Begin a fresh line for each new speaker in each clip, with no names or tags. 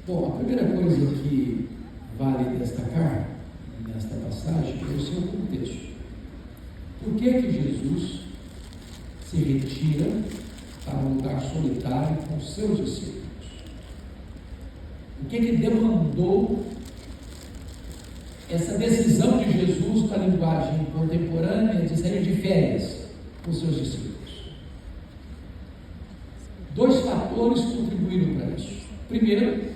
Bom, a primeira coisa que vale destacar nesta passagem é o seu contexto. Por que Jesus se retira para um lugar solitário com seus discípulos? O que demandou essa decisão de Jesus, com a linguagem contemporânea, de sair de férias com seus discípulos? Dois fatores contribuíram para isso. Primeiro,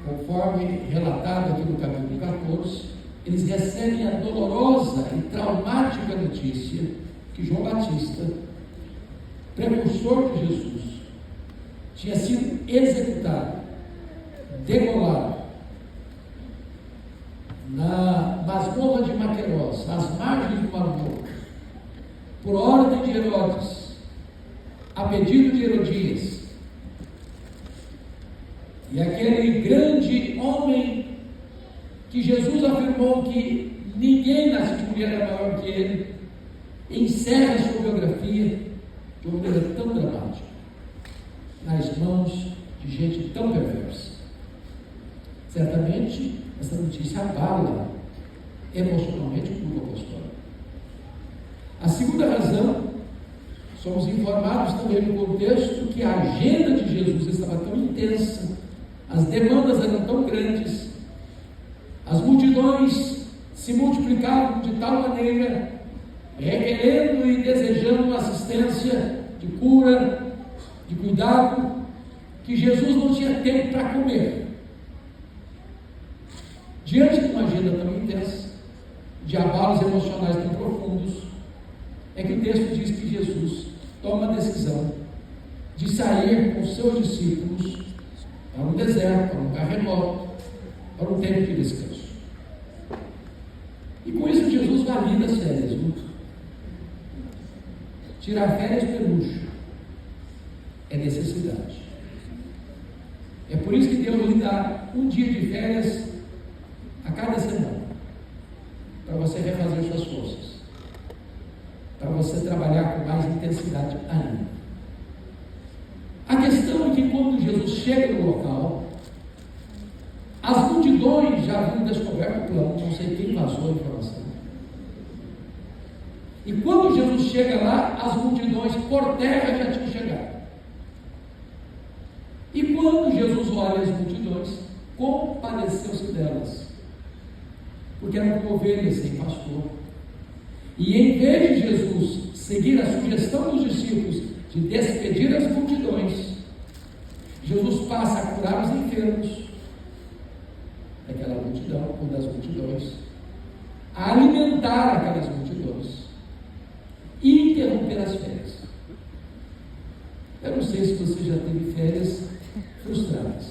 conforme relatado aqui no capítulo 14, eles recebem a dolorosa e traumática notícia que João Batista, precursor de Jesus, tinha sido executado, degolado, na masmorra de Maquerós, às margens do Mar Morto, por ordem de Herodes, a pedido de Herodias. E aquele grande homem que Jesus afirmou que ninguém nasce de mulher era maior que ele, encerra a sua biografia de uma maneira tão dramática, nas mãos de gente tão perversa. Certamente, essa notícia abala emocionalmente o grupo apostólico. A segunda razão, somos informados também no contexto que a agenda de Jesus estava tão intensa, as demandas eram tão grandes, as multidões se multiplicavam de tal maneira, requerendo e desejando assistência de cura, de cuidado, que Jesus não tinha tempo para comer. Diante de uma agenda tão intensa, de abalos emocionais tão profundos, é que o texto diz que Jesus toma a decisão de sair com seus discípulos para um deserto, para um lugar remoto, para um tempo de descanso. E com isso Jesus valida as férias, muito. Tirar férias por luxo é necessidade. É por isso que Deus lhe dá um dia de férias a cada semana, para você refazer suas forças, para você trabalhar com mais intensidade ainda. A questão é que quando Jesus chega no local, as multidões já haviam descoberto o plano, não sei quem vazou a informação. E quando Jesus chega lá, as multidões por terra já tinham chegado. E quando Jesus olha as multidões, compadeceu-se delas, porque eram como ovelhas sem pastor. E em vez de Jesus seguir a sugestão dos discípulos de despedir as multidões, Jesus passa a curar os enfermos daquela multidão, ou das multidões, a alimentar aquelas multidões e interromper as férias. Eu não sei se você já teve férias frustradas,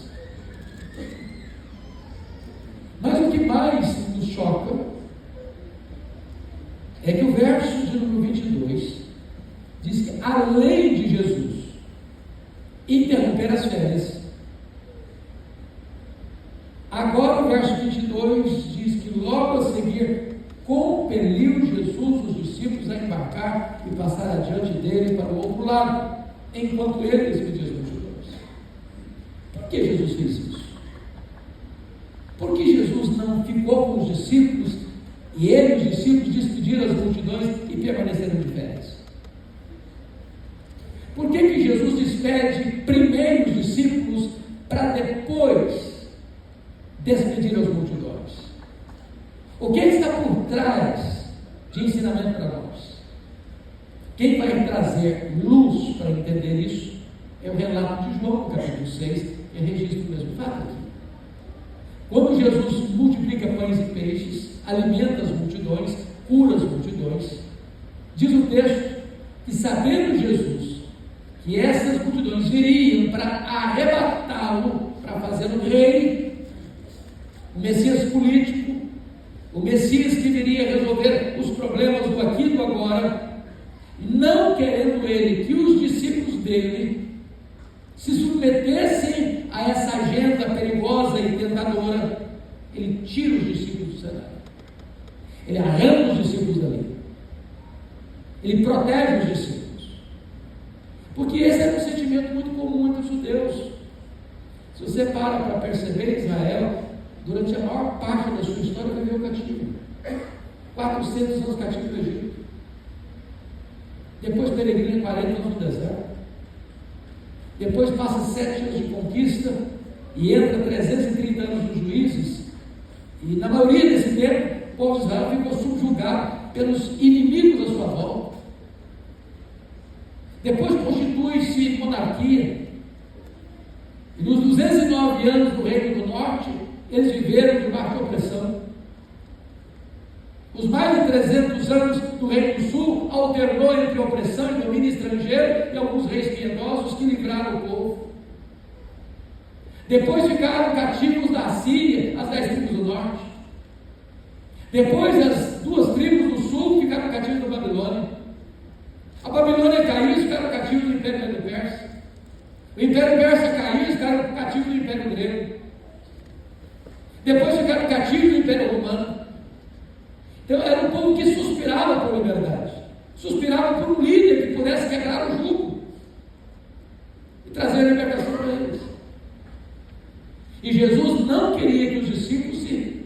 mas o que mais nos choca é que o verso de número 22 diz que, além de Jesus interromper as férias, agora o verso 22 diz que logo a seguir compeliu Jesus os discípulos a embarcar e passar adiante dele para o outro lado, enquanto ele despedia as multidões. Por que Jesus fez isso? Por que Jesus não ficou com os discípulos e ele e os discípulos despediram as multidões e permaneceram de férias? Por que Jesus despede primeiro os discípulos para depois despedir as multidões? O que está por trás de ensinamento para nós? Quem vai trazer luz para entender isso é o relato de João, no capítulo 6, que registra o mesmo fato aqui. Quando Jesus multiplica pães e peixes, alimenta as multidões, cura as multidões, diz o texto que, sabendo Jesus que essas multidões viriam para arrebatá-lo, para fazê-lo rei, o Messias político, o Messias que viria resolver os problemas do aqui e do agora, não querendo ele que os discípulos dele se submetessem a essa agenda perigosa e tentadora, ele tira os discípulos do cenário, ele arranca os discípulos dali, ele protege os discípulos, porque esse era um sentimento muito comum entre os judeus. Se você para perceber, Israel, durante a maior parte da sua história, viveu cativo. 400 anos cativo no Egito. Depois peregrina 40 anos no deserto. Depois passa 7 anos de conquista e entra 330 anos dos juízes. E na maioria desse tempo, o povo de Israel ficou subjugado pelos inimigos da sua volta. Depois constitui-se monarquia. E nos 209 anos do Reino do Norte, eles viveram debaixo de opressão. Os mais de 300 anos do Reino do Sul alternou entre opressão e domínio estrangeiro e alguns reis piedosos que livraram o povo. Depois ficaram cativos da Síria, as 10 tribos do norte. Depois as 2 tribos do sul ficaram cativos da Babilônia. A Babilônia caiu e ficaram cativos do Império Medo-Persa. O Império Persa caiu e ficaram cativos do Império Grego. Depois ficaram cativos do Império Romano. Então era um povo que suspirava por liberdade, suspirava por um líder que pudesse quebrar o jugo e trazer a libertação para eles. E Jesus não queria que os discípulos se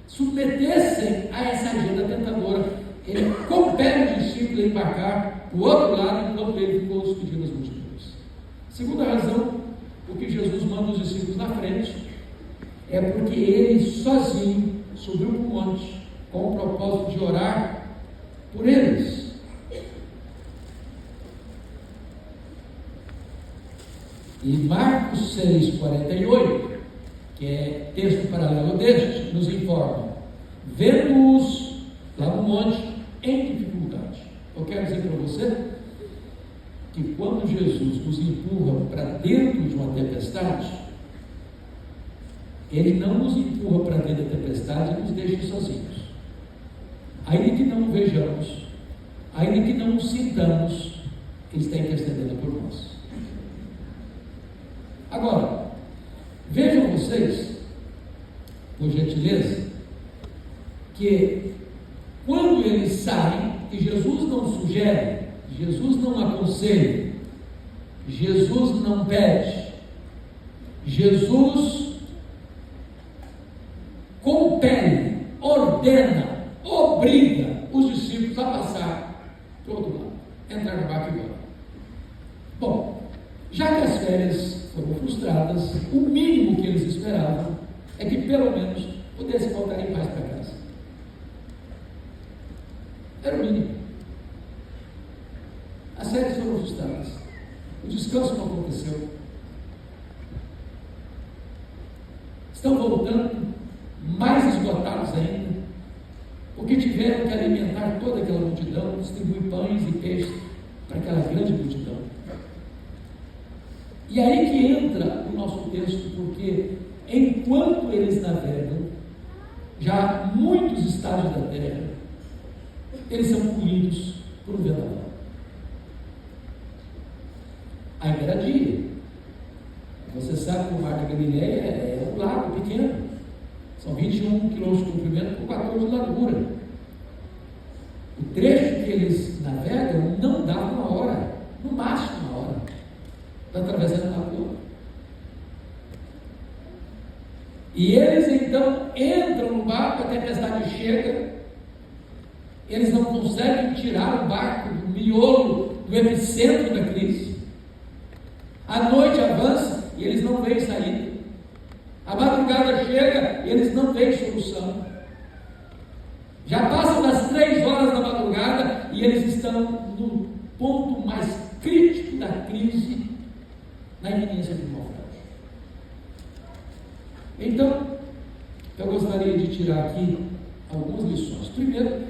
submetessem a essa agenda tentadora. Ele compele os discípulos a embarcar para o outro lado enquanto ele ficou despedindo as multidões. Segunda razão, por que Jesus manda os discípulos na frente, é porque ele sozinho subiu para o monte com o propósito de orar por eles. E Marcos 6,48, que é texto paralelo deste, nos informa: vendo-os lá no monte em dificuldade. Eu quero dizer para você que quando Jesus nos empurra para dentro de uma tempestade, Ele não nos empurra para dentro da tempestade e nos deixa sozinhos. Ainda que não o vejamos, ainda que não o sintamos, Ele está intercedendo por nós. Agora, vejam vocês, por gentileza, que quando eles saem, e Jesus não sugere, Jesus não aconselha, Jesus não pede, Jesus compele, ordena, obriga os discípulos a passar para o outro lado, entrar no barco e embora. Bom, já que as férias foram frustradas, o mínimo que eles esperavam é que pelo menos pudessem voltar em paz para casa. Era o mínimo. As férias foram frustradas, o descanso não aconteceu. Estão voltando mais esgotados ainda, porque tiveram que alimentar toda aquela multidão, distribuir pães e peixes para aquela grande multidão. E aí que entra o nosso texto, porque enquanto eles navegam, já muitos estágios da terra, eles são colhidos por um vendaval. Ainda era dia. Você sabe que o Mar da Galileia é um lago pequeno. São 21 quilômetros de comprimento por 14 de largura. O trecho que eles navegam não dá uma hora, no máximo uma hora, para atravessar a lagoa. E eles então entram no barco, a tempestade chega, eles não conseguem tirar o barco do miolo, do epicentro da crise. A noite avança e eles não veem saída. A madrugada chega e eles não veem solução. Já passam das 3 horas da madrugada e eles estão no ponto mais crítico da crise, na iminência do naufrágio. Então, eu gostaria de tirar aqui algumas lições. Primeiro,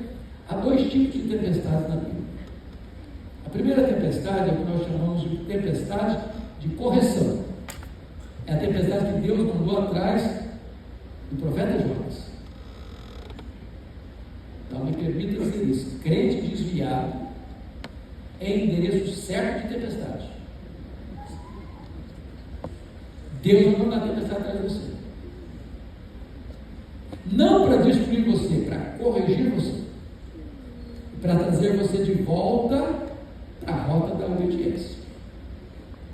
há 2 tipos de tempestades na Bíblia. A primeira tempestade é o que nós chamamos de tempestade de correção. É a tempestade que Deus mandou atrás do profeta Jonas. Então me permita dizer isso: crente desviado é endereço certo de tempestade. Deus vai mandar a tempestade atrás de você, não para destruir você, para corrigir você, para trazer você de volta para a rota da obediência.